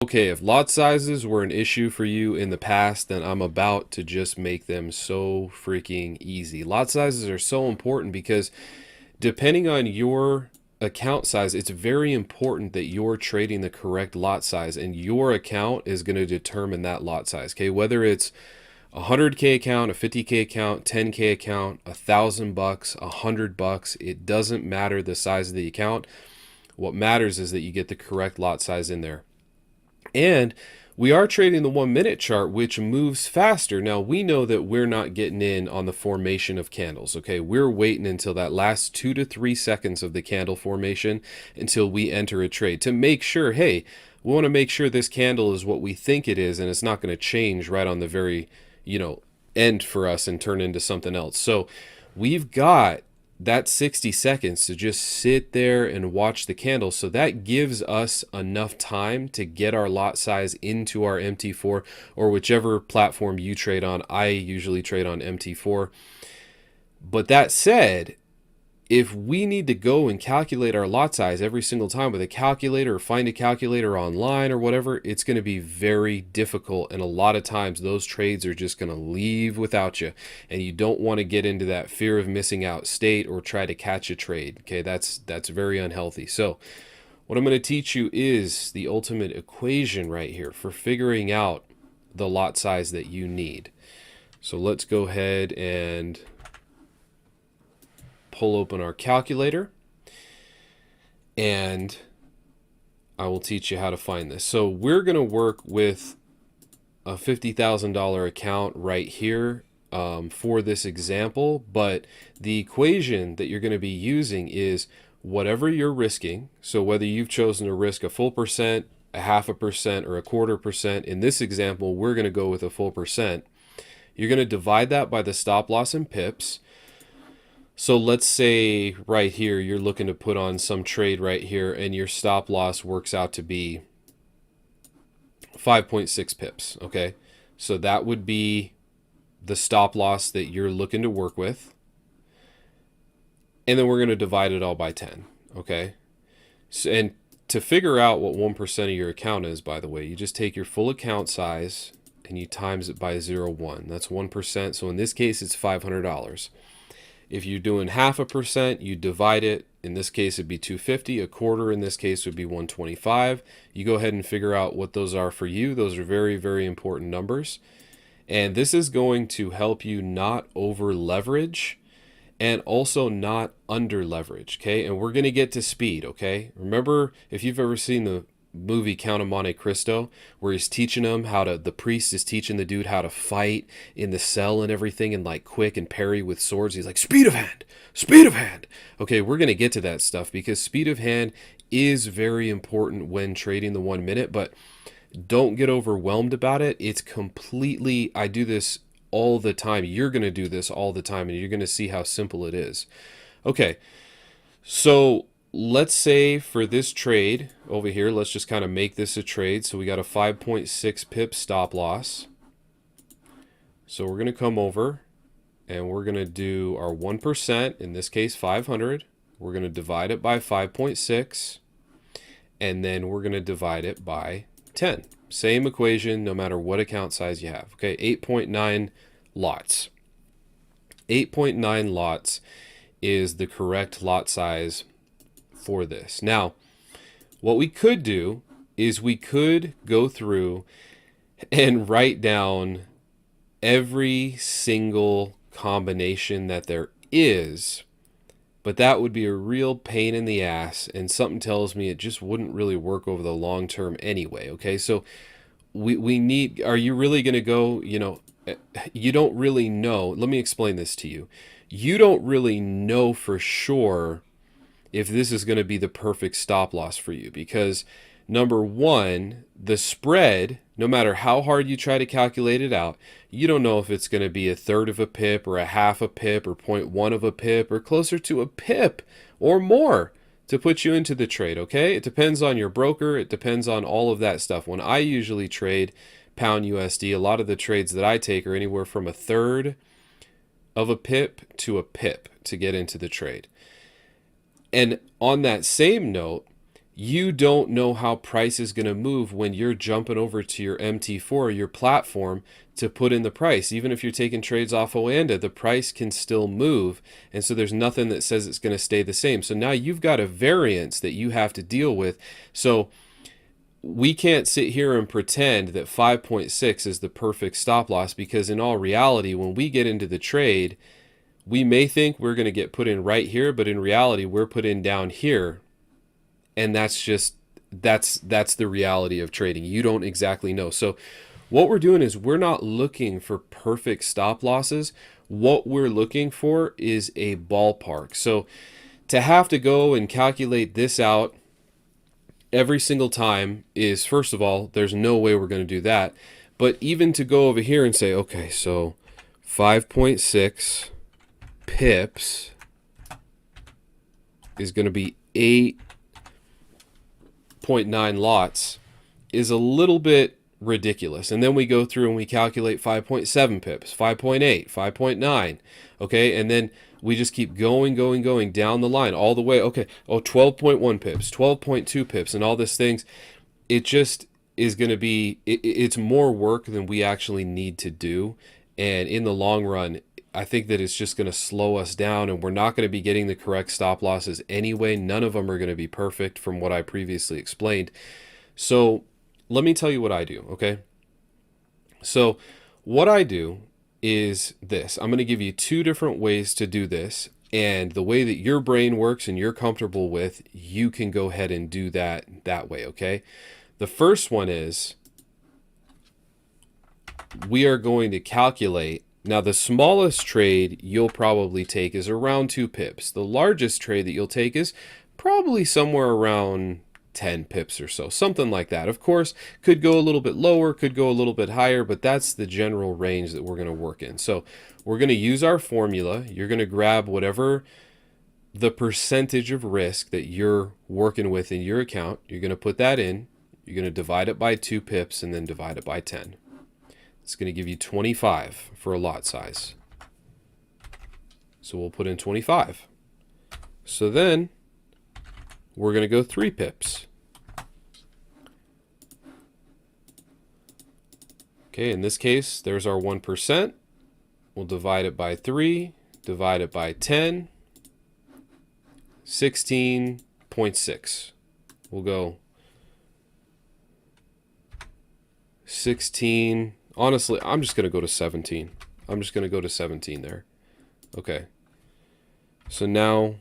Okay, if lot sizes were an issue for you in the past, then I'm about to just make them so freaking easy. Lot sizes are so important because depending on your account size, it's very important that you're trading the correct lot size, and your account is going to determine that lot size. Okay, whether it's a 100K account, a 50K account, 10K account, $1,000, $100, it doesn't matter the size of the account. What matters is that you get the correct lot size in there. And we are trading the 1 minute chart, which moves faster. Now, we know that we're not getting in on the formation of candles, okay? We're waiting until that last 2 to 3 seconds of the candle formation until we enter a trade to make sure, hey, we want to make sure this candle is what we think it is and it's not going to change right on the very, end for us and turn into something else. So we've got that 60 seconds to just sit there and watch the candle. So that gives us enough time to get our lot size into our MT4 or whichever platform you trade on. I usually trade on MT4. But that said, if we need to go and calculate our lot size every single time with a calculator or find a calculator online or whatever, it's going to be very difficult. And a lot of times those trades are just going to leave without you. And you don't want to get into that fear of missing out state or try to catch a trade. Okay, that's very unhealthy. So what I'm going to teach you is the ultimate equation right here for figuring out the lot size that you need. So let's go ahead and pull open our calculator, and I will teach you how to find this. So we're going to work with a $50,000 account right here for this example, but the equation that you're going to be using is whatever you're risking. So whether you've chosen to risk a full percent, a 0.5%, or a 1/4%, in this example, we're going to go with a full percent. You're going to divide that by the stop loss in pips. So let's say right here, you're looking to put on some trade right here and your stop loss works out to be 5.6 pips, okay? So that would be the stop loss that you're looking to work with. And then we're going to divide it all by 10, okay? So, and to figure out what 1% of your account is, by the way, you just take your full account size and you times it by 0.01. That's 1%. So in this case, it's $500. If you're doing 0.5%, you divide it. In this case, it'd be 250. A quarter in this case would be 125. You go ahead and figure out what those are for you. Those are very, very important numbers. And this is going to help you not over leverage and also not under leverage, okay? And we're going to get to speed, okay? Remember, if you've ever seen the movie Count of Monte Cristo, where he's teaching him the priest is teaching the dude how to fight in the cell and everything, and like quick and parry with swords. He's like, speed of hand, speed of hand. Okay, we're going to get to that stuff because speed of hand is very important when trading the 1 minute, but don't get overwhelmed about it. It's completely, I do this all the time. You're going to do this all the time, and you're going to see how simple it is. Okay, so let's say for this trade over here, let's just kind of make this a trade. So we got a 5.6 pip stop loss. So we're going to come over and we're going to do our 1%, in this case 500. We're going to divide it by 5.6, and then we're going to divide it by 10. Same equation no matter what account size you have. Okay, 8.9 lots. 8.9 lots is the correct lot size for this. Now, what we could do is we could go through and write down every single combination that there is, but that would be a real pain in the ass, and something tells me it just wouldn't really work over the long term anyway, okay? So we need, are you really going to go, you don't really know. Let me explain this to you. You don't really know for sure if this is going to be the perfect stop loss for you, because number one, the spread, no matter how hard you try to calculate it out, you don't know if it's going to be 1/3 of a pip or a 1/2 a pip or 0.1 of a pip or closer to a pip or more to put you into the trade, okay? It depends on your broker. It depends on all of that stuff. When I usually trade pound USD, a lot of the trades that I take are anywhere from 1/3 of a pip to get into the trade. And on that same note, You don't know how price is going to move when you're jumping over to your MT4, your platform, to put in the price. Even if you're taking trades off Oanda, the price can still move. And so there's nothing that says it's going to stay the same. So now you've got a variance that you have to deal with. So we can't sit here and pretend that 5.6 is the perfect stop loss, because in all reality, when we get into the trade, we may think we're going to get put in right here, but in reality, we're put in down here. And that's the reality of trading. You don't exactly know. So what we're doing is we're not looking for perfect stop losses. What we're looking for is a ballpark. So to have to go and calculate this out every single time is, first of all, there's no way we're going to do that. But even to go over here and say, okay, so 5.6 pips is going to be 8.9 lots is a little bit ridiculous. And then we go through and we calculate 5.7 pips, 5.8, 5.9, okay? And then we just keep going down the line all the way. Okay, 12.1 pips, 12.2 pips, and all these things. It just is going to be, it's more work than we actually need to do. And in the long run, I think that it's just going to slow us down, and we're not going to be getting the correct stop losses anyway. None of them are going to be perfect from what I previously explained. So let me tell you what I do, okay? So what I do is this. I'm going to give you two different ways to do this, and the way that your brain works and you're comfortable with, you can go ahead and do that way, okay? The first one is we are going to calculate. Now, the smallest trade you'll probably take is around 2 pips. The largest trade that you'll take is probably somewhere around 10 pips or so, something like that. Of course, could go a little bit lower, could go a little bit higher, but that's the general range that we're going to work in. So we're going to use our formula. You're going to grab whatever the percentage of risk that you're working with in your account. You're going to put that in. You're going to divide it by 2 pips and then divide it by 10. It's going to give you 25 for a lot size. So we'll put in 25. So then we're going to go 3 pips. Okay, in this case, there's our 1%. We'll divide it by 3, divide it by 10, 16.6. We'll go 16. Honestly, I'm just going to go to 17. I'm just going to go to 17 there. Okay. So now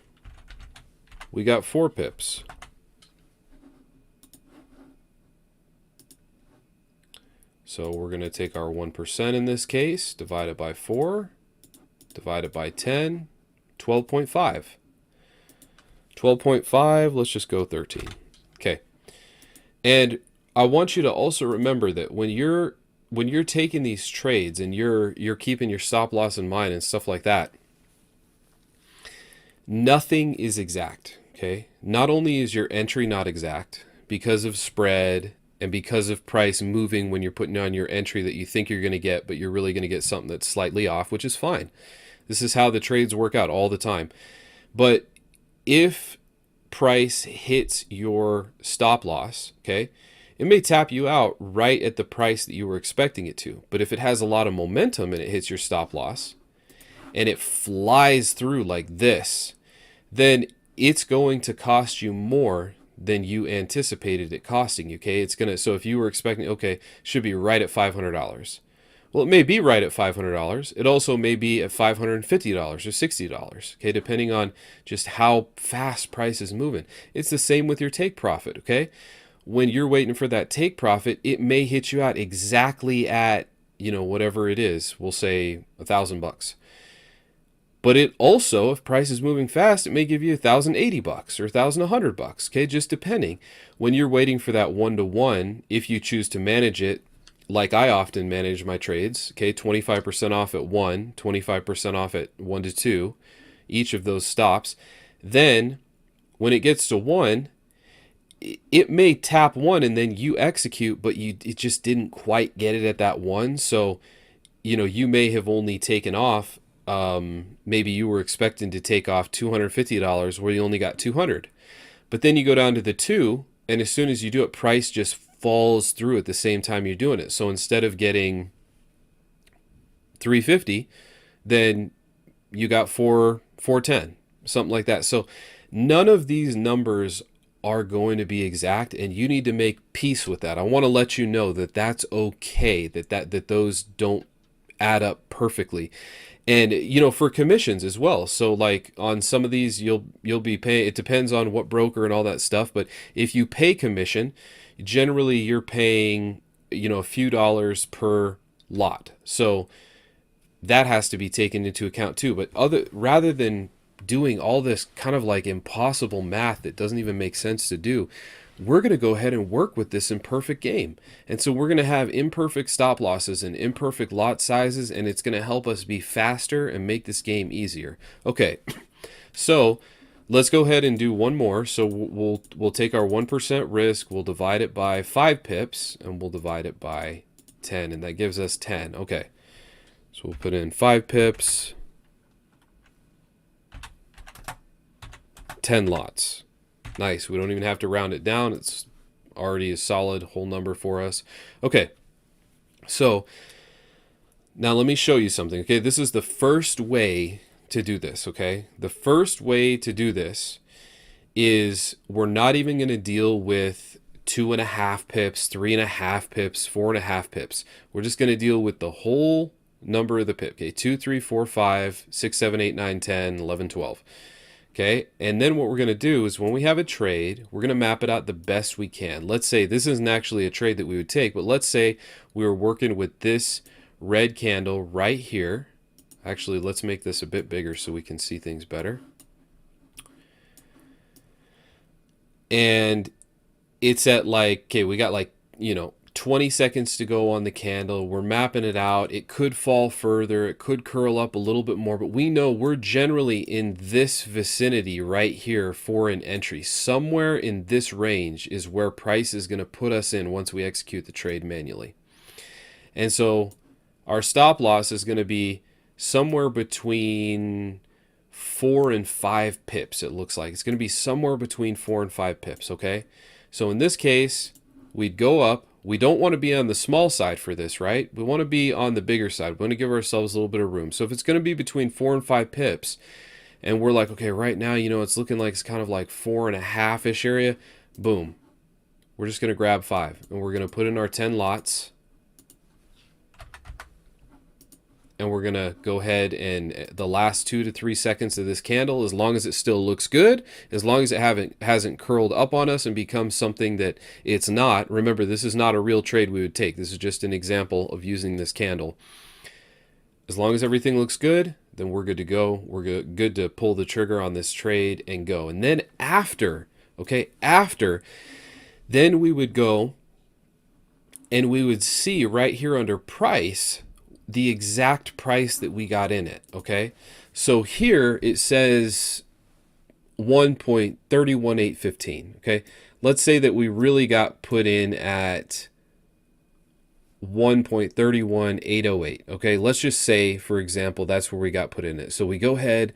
we got 4 pips. So we're going to take our 1% in this case, divide it by 4, divide it by 10, 12.5. 12.5, let's just go 13. Okay. And I want you to also remember that when you're taking these trades and you're keeping your stop loss in mind and stuff like that, nothing is exact, okay? Not only is your entry not exact because of spread and because of price moving when you're putting on your entry that you think you're going to get, but you're really going to get something that's slightly off, which is fine. This is how the trades work out all the time. But if price hits your stop loss, okay, it may tap you out right at the price that you were expecting it to. But if it has a lot of momentum and it hits your stop loss and it flies through like this, then it's going to cost you more than you anticipated it costing you, okay? It's gonna, so if you were expecting, okay, should be right at $500. Well, it may be right at $500. It also may be at $550 or $60, okay, depending on just how fast price is moving. It's the same with your take profit, okay? When you're waiting for that take profit, it may hit you out exactly at, whatever it is. We'll say $1,000. But it also, if price is moving fast, it may give you $1,080 or $1,100, okay, just depending. When you're waiting for that 1-to-1, if you choose to manage it, like I often manage my trades, okay, 25% off at 1, 25% off at 1-to-2, each of those stops. Then when it gets to 1, it may tap 1 and then you execute, but it just didn't quite get it at that 1. So, you may have only taken off, maybe you were expecting to take off $250 where you only got $200. But then you go down to the 2, and as soon as you do it, price just falls through at the same time you're doing it. So instead of getting 350, then you got 410, something like that. So none of these numbers are going to be exact, and you need to make peace with that. I want to let you know that that's okay, that those don't add up perfectly. And for commissions as well. So like on some of these you'll be paying, it depends on what broker and all that stuff, but if you pay commission, generally you're paying a few dollars per lot. So that has to be taken into account too. But rather than doing all this kind of like impossible math that doesn't even make sense to do, we're going to go ahead and work with this imperfect game. And so we're going to have imperfect stop losses and imperfect lot sizes, and it's going to help us be faster and make this game easier. Okay, so let's go ahead and do one more. So we'll take our 1% risk, we'll divide it by 5 pips, and we'll divide it by 10, and that gives us 10. Okay, so we'll put in 5 pips, 10 lots. Nice. We don't even have to round it down. It's already a solid whole number for us. Okay. So now let me show you something. Okay. This is the first way to do this. Okay. The first way to do this is we're not even going to deal with 2.5 pips, 3.5 pips, 4.5 pips. We're just going to deal with the whole number of the pip. Okay. 2, 3, 4, 5, 6, 7, 8, 9, 10, 11, 12. Okay, and then what we're going to do is when we have a trade, we're going to map it out the best we can. Let's say this isn't actually a trade that we would take, but let's say we were working with this red candle right here. Actually, let's make this a bit bigger so we can see things better. And it's at like, okay, we got like, 20 seconds to go on the candle. We're mapping it out. It could fall further. It could curl up a little bit more, but we know we're generally in this vicinity right here for an entry. Somewhere in this range is where price is going to put us in once we execute the trade manually. And so our stop loss is going to be somewhere between 4 and 5 pips, it looks like. It's going to be somewhere between 4 and 5 pips, okay? So in this case, we'd go up. We don't want to be on the small side for this, right? We want to be on the bigger side. We want to give ourselves a little bit of room. So if it's going to be between 4 and 5 pips, and we're like, okay, right now, it's looking like it's kind of like 4.5-ish area, boom. We're just going to grab 5, and we're going to put in our 10 lots. And we're going to go ahead and the last 2 to 3 seconds of this candle, as long as it still looks good, as long as it hasn't curled up on us and become something that it's not. Remember, this is not a real trade we would take. This is just an example of using this candle. As long as everything looks good, then we're good to go. We're good to pull the trigger on this trade and go. And then after, then we would go and we would see right here under price the exact price that we got in it, okay? So here it says 1.31815, okay? Let's say that we really got put in at 1.31808, okay? Let's just say, for example, that's where we got put in it. So we go ahead,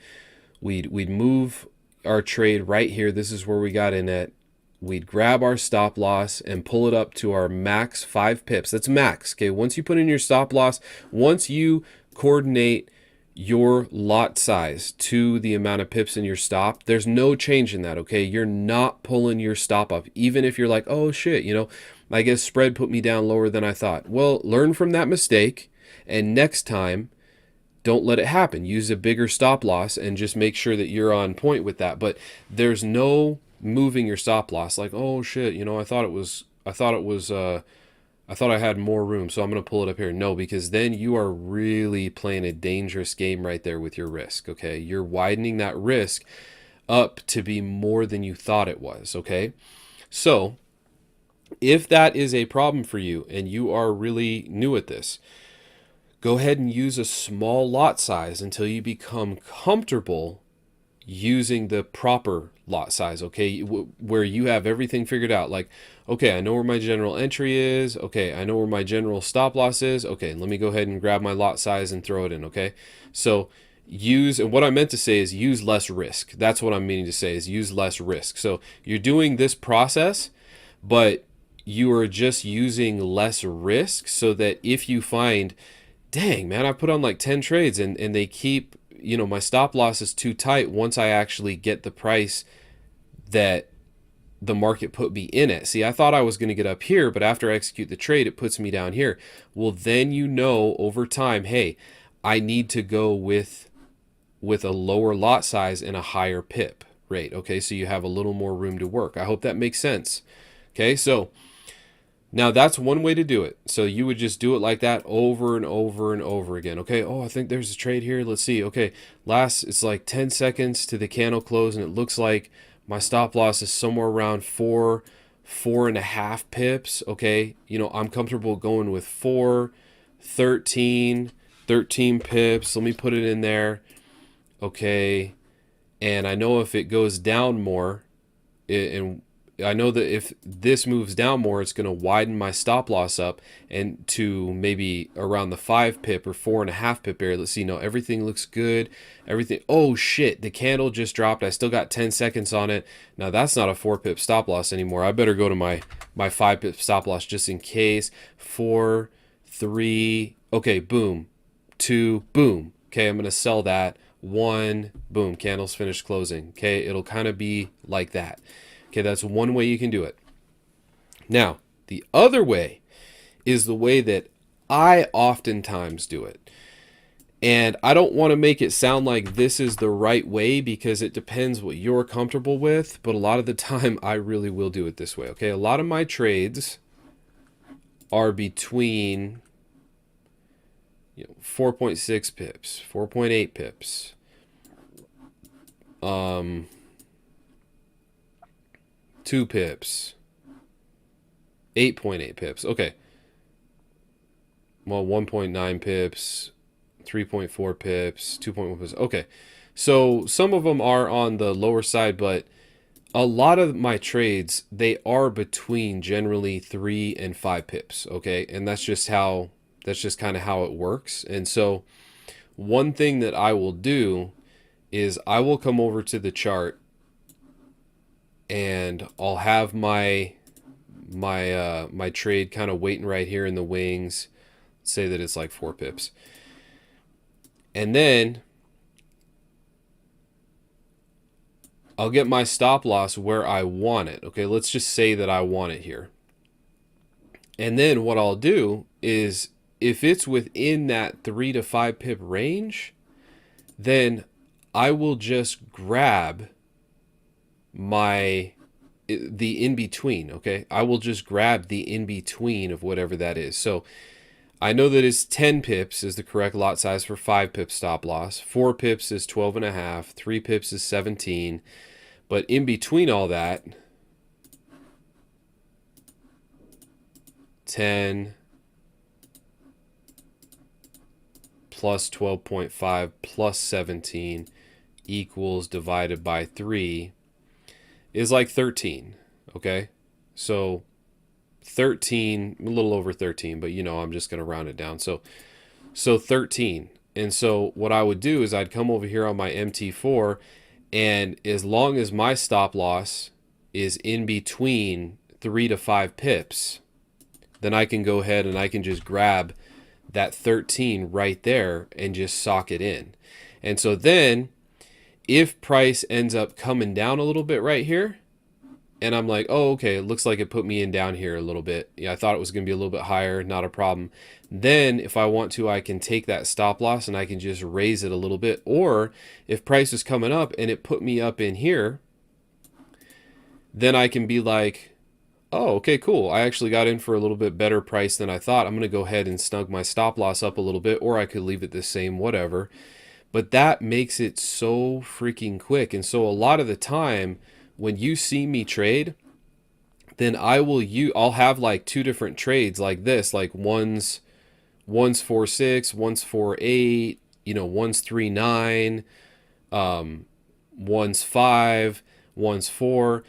we'd move our trade right here. This is where we got in it. We'd grab our stop loss and pull it up to our max 5 pips. That's max, okay? Once you put in your stop loss, once you coordinate your lot size to the amount of pips in your stop, there's no change in that, okay? You're not pulling your stop up, even if you're like, oh shit, I guess spread put me down lower than I thought. Well, learn from that mistake, and next time, don't let it happen. Use a bigger stop loss and just make sure that you're on point with that. But there's no moving your stop loss like, oh shit, I thought I had more room, so I'm going to pull it up here. No, because then you are really playing a dangerous game right there with your risk, okay? You're widening that risk up to be more than you thought it was, okay? So if that is a problem for you and you are really new at this, go ahead and use a small lot size until you become comfortable using the proper lot size, okay, where you have everything figured out. Like, okay, I know where my general entry is. Okay, I know where my general stop loss is. Okay, let me go ahead and grab my lot size and throw it in, okay? So and what I meant to say is use less risk. That's what I'm meaning to say, is use less risk. So you're doing this process, but you are just using less risk, so that if you find, dang man, I put on like 10 trades and they keep, my stop loss is too tight, once I actually get the price that the market put me in at. See, I thought I was going to get up here, but after I execute the trade, it puts me down here. Well, then over time, hey, I need to go with a lower lot size and a higher pip rate. Okay, so you have a little more room to work. I hope that makes sense. Okay, so now that's one way to do it. So you would just do it like that over and over and over again. Okay, oh, I think there's a trade here. Let's see. Okay, it's like 10 seconds to the candle close, and it looks like my stop loss is somewhere around 4.5 pips. Okay, I'm comfortable going with 13 pips. Let me put it in there. Okay, and I know if it goes down more, and I know that if this moves down more, it's going to widen my stop loss up and to maybe around the 5 pip or 4.5 pip area. Let's see. No, everything looks good. Everything. Oh shit, the candle just dropped. I still got 10 seconds on it. Now that's not a 4 pip stop loss anymore. I better go to my 5 pip stop loss just in case. 4, 3. Okay, boom. 2, boom. Okay, I'm going to sell that. 1, boom, candles finished closing. Okay, it'll kind of be like that. Okay, that's one way you can do it. Now, the other way is the way that I oftentimes do it. And I don't want to make it sound like this is the right way, because it depends what you're comfortable with, but a lot of the time I really will do it this way. Okay, a lot of my trades are between 4.6 pips, 4.8 pips, 2 pips, 8.8 pips. Okay. Well, 1.9 pips, 3.4 pips, 2.1 pips. Okay. So some of them are on the lower side, but a lot of my trades, they are between generally 3 and 5 pips. Okay. And that's just kind of how it works. And so one thing that I will do is I will come over to the chart and I'll have my trade kind of waiting right here in the wings. Let's say that it's like 4 pips. And then I'll get my stop loss where I want it. Okay, let's just say that I want it here. And then what I'll do is, if it's within that 3 to 5 pip range, then I will just grab the in-between. Okay, I will just grab the in-between of whatever that is. So I know that is 10 pips is the correct lot size for 5 pip stop loss. 4 pips is 12.5. 3 pips is 17. But in between all that, 10 plus 12.5 plus 17 equals, divided by 3 is like 13. Okay, so 13, a little over 13, but I'm just going to round it down. So 13. And so what I would do is I'd come over here on my MT4, and as long as my stop loss is in between 3 to 5 pips, then I can go ahead and I can just grab that 13 right there and just sock it in. And so then if price ends up coming down a little bit right here, and I'm like, oh, okay, it looks like it put me in down here a little bit. Yeah, I thought it was going to be a little bit higher, not a problem. Then if I want to, I can take that stop loss and I can just raise it a little bit. Or if price is coming up and it put me up in here, then I can be like, oh, okay, cool. I actually got in for a little bit better price than I thought. I'm going to go ahead and snug my stop loss up a little bit, or I could leave it the same, whatever. But that makes it so freaking quick. And so a lot of the time when you see me trade, then I'll have like 2 different trades like this, like one's 4.6, one's 4.8, one's 3.9, one's 5, one's 4.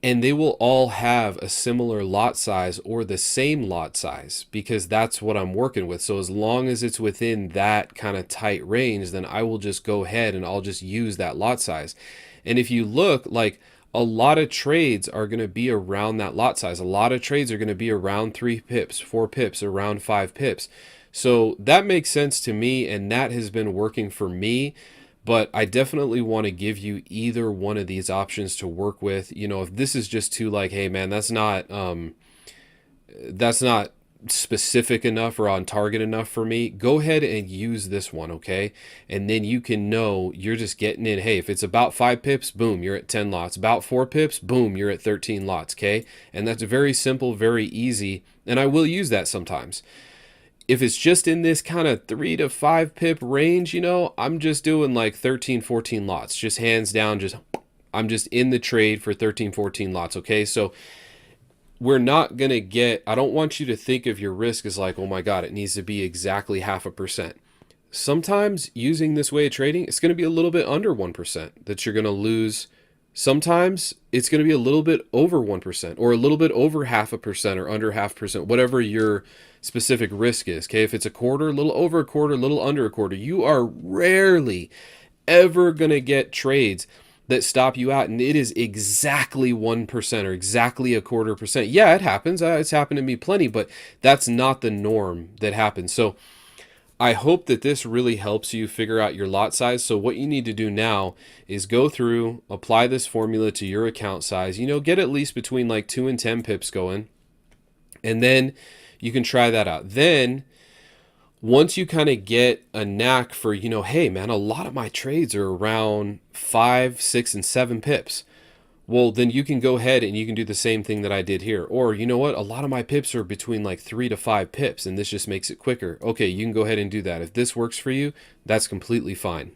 and they will all have a similar lot size or the same lot size because that's what I'm working with. So as long as it's within that kind of tight range, then I will just go ahead and I'll just use that lot size. And if you look, like, a lot of trades are going to be around that lot size. A lot of trades are going to be around 3 pips, 4 pips, around 5 pips. So that makes sense to me, and that has been working for me. But I definitely want to give you either one of these options to work with. You know, if this is just too like, hey man, that's not specific enough or on target enough for me, go ahead and use this one, okay? And then you can know you're just getting in. Hey, if it's about 5 pips, boom, you're at 10 lots. About 4 pips, boom, you're at 13 lots, okay? And that's very simple, very easy, and I will use that sometimes. If it's just in this kind of 3 to 5 pip range, you know, I'm just doing like 13, 14 lots, just hands down, I'm just in the trade for 13, 14 lots, okay? So we're not going to get, I don't want you to think of your risk as like, oh my God, it needs to be exactly 0.5%. Sometimes using this way of trading, it's going to be a little bit under 1% that you're going to lose. Sometimes it's going to be a little bit over 1% or a little bit over 0.5% or under 0.5%, whatever your specific risk is. Okay. If it's a quarter, a little over a quarter, a little under a quarter, you are rarely ever going to get trades that stop you out and it is exactly 1% or exactly 0.25%. Yeah, it happens. It's happened to me plenty, but that's not the norm that happens. So I hope that this really helps you figure out your lot size. So what you need to do now is go through, apply this formula to your account size, you know, get at least between like 2 and 10 pips going, and then you can try that out. Then once you kind of get a knack for, you know, hey man, a lot of my trades are around 5, 6, and 7 pips. Well, then you can go ahead and you can do the same thing that I did here. Or, you know what, a lot of my pips are between like 3 to 5 pips, and this just makes it quicker. Okay, you can go ahead and do that. If this works for you, that's completely fine.